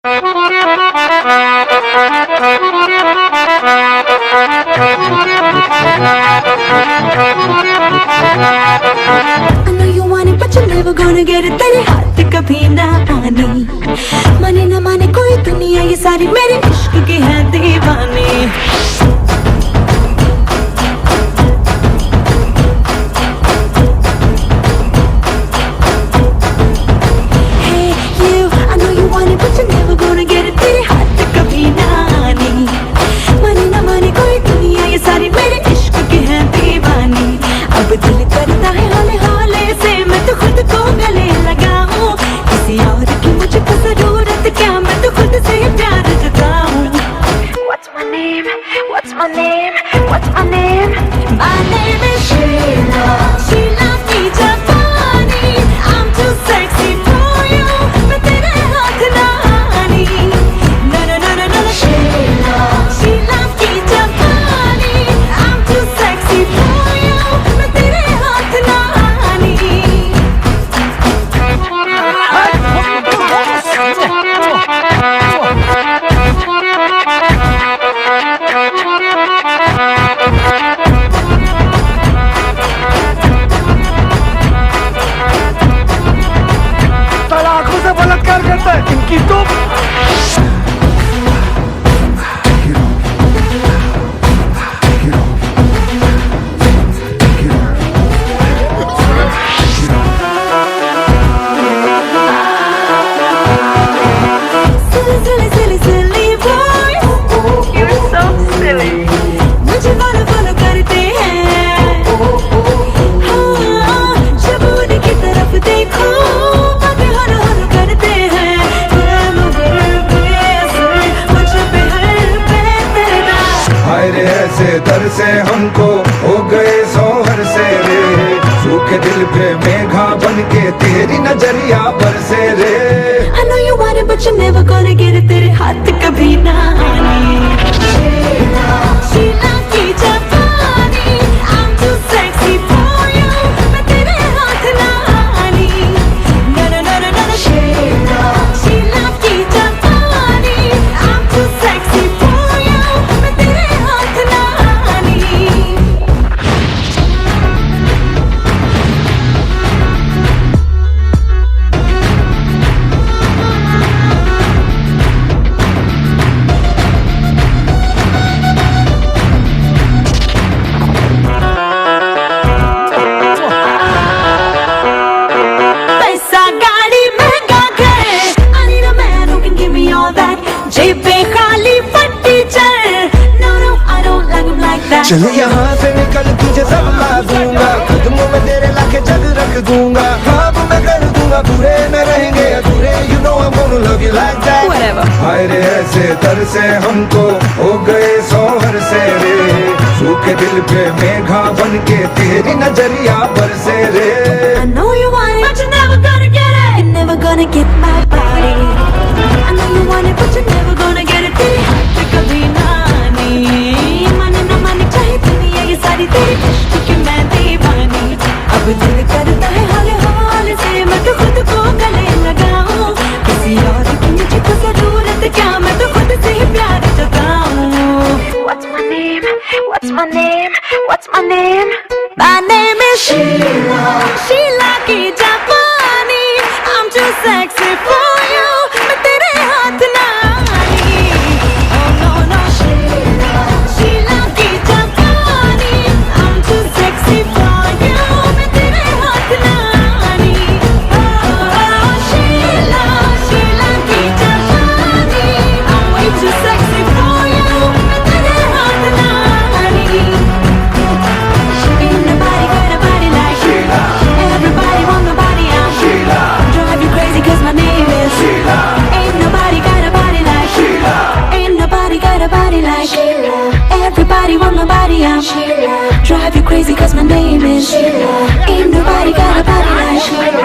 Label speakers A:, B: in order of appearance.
A: know you want it but you're never gonna get it, तेरे हाथ कभी ना आनी। माने ना माने कोई दुनिया ये सारी मेरे इश्क की है दीवानी। Hey you, I know you want it but you're never gonna get it, तेरे हाथ कभी ना आनी। माने ना माने कोई दुनिया ये सारी मेरे इश्क की है दीवानी। अब दिल करता है हौले हौले से मैं तो खुद को गले लगाऊं। किसी और की मुझको जरूरत क्या, मैं तो खुद से प्यार जताऊं। What's my name? What's my name? What's my name? My name is Sheila. Sheila की जापानी। I'm too sexy for you. मैं तेरे हाथ ना आनी। No no no no no Sheila. Sheila की जापानी। I'm too sexy for you. मैं तेरे हाथ ना आनी।
B: साला आंखों से बलात्कार करता है इनकी तो।
A: Silly, silly, silly boy. You're so silly. मुझे follow करते हैं। हाँ, जब उनकी तरफ देखो, बातें हर करते हैं। ये मगर बेअसर, मुझ पे हर बेदर्दा।
C: हाय रे ऐसे दर से हमको हो गए सोहर से रे, सूखे दिल पे मेघा बन के तेरी नजरिया बरसे रे।
A: I know you want it but you're never gonna get it, तेरे हाथ कभी ना आनी। शीला की जापानी। I'm too sexy for you. मैं तेरे हाथ ना आनी। No no no no no Sheila की जापानी। I'm too sexy for you. मैं तेरे हाथ ना आनी। पैसा गाड़ी महंगा घर, I need a man who can give me all that. जेबें खाली फटी चल, no no I don't like him like that.
C: चल यहाँ से निकल तुझे सब ला दूंगा, कदमों में तेरे लाके जग रख दूंगा। ख्वाब मैं कर दूंगा पूरे न रहेंगे अधूरे, you know I'm gonna love you like that.
A: Whatever.
C: हाय रे ऐसे दर से हमको हो गए सोहर से रे, सूखे दिल पे मेघा बन के तेरी नजरिया बरसे रे।
A: I know you want it but you're never gonna get it. You're never gonna get my body. I know you want it but you're never gonna get it, तेरे हाथ कभी ना आनी। माने ना माने चाहे दुनिया ये सारी तेरे इश्क की मैं दीवानी। अब दिल करता है हौले हौले से मैं तो खुद को गले लगाऊं। किसी और की मुझको जरूरत क्या, मैं तो खुद से ही प्यार जताऊं। What's my name? What's my name? What's my name? My name is Sheila. Sheila की जापानी। I'm too sexy for you. मैं तेरे हाथ ना आनी। Oh no no Sheila की जापानी। I'm too sexy for you. मैं तेरे हाथ ना आनी। Oh Sheila की जापानी। I'm way too sexy for you. मैं तेरे हाथ ना आनी। Ain't nobody got a body like Sheila. Everybody want my body, I'm Sheila. Drive you crazy 'cause my name is Sheila. Ain't nobody got a body like Sheila. Ain't nobody got a body like Sheila. Everybody want my body, I'm Sheila. Drive you crazy 'cause my name is Sheila. Ain't nobody got a body like Sheila.